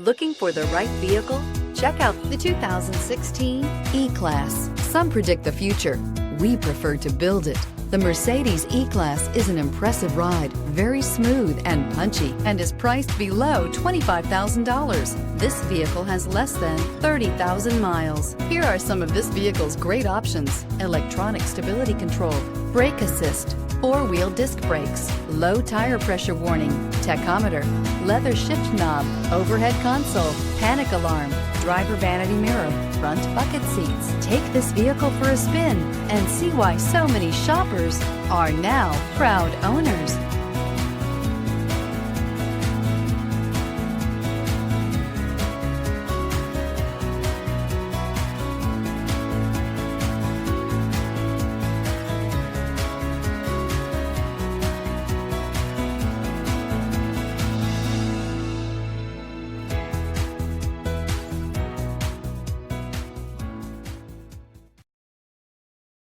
Looking for the right vehicle? Check out the 2016 E-Class. Some predict the future. We prefer to build it. The Mercedes E-Class is an impressive ride, very smooth and punchy, and is priced below $25,000. This vehicle has less than 30,000 miles. Here are some of this vehicle's great options: electronic stability control, brake assist, four-wheel disc brakes, low tire pressure warning, tachometer, leather shift knob, overhead console, panic alarm, driver vanity mirror, front bucket seats. Take this vehicle for a spin and see why so many shoppers are now proud owners.